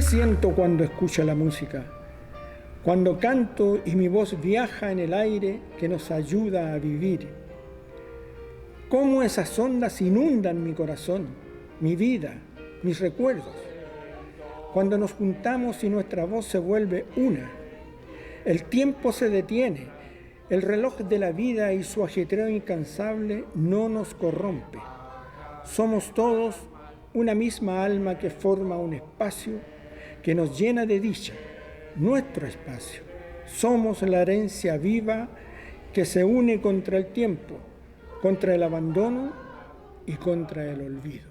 siento cuando escucho la música? Cuando canto y mi voz viaja en el aire que nos ayuda a vivir. Cómo esas ondas inundan mi corazón, mi vida, mis recuerdos. Cuando nos juntamos y nuestra voz se vuelve una, el tiempo se detiene, el reloj de la vida y su ajetreo incansable no nos corrompe. Somos todos una misma alma que forma un espacio que nos llena de dicha, nuestro espacio. Somos la herencia viva que se une contra el tiempo, contra el abandono y contra el olvido.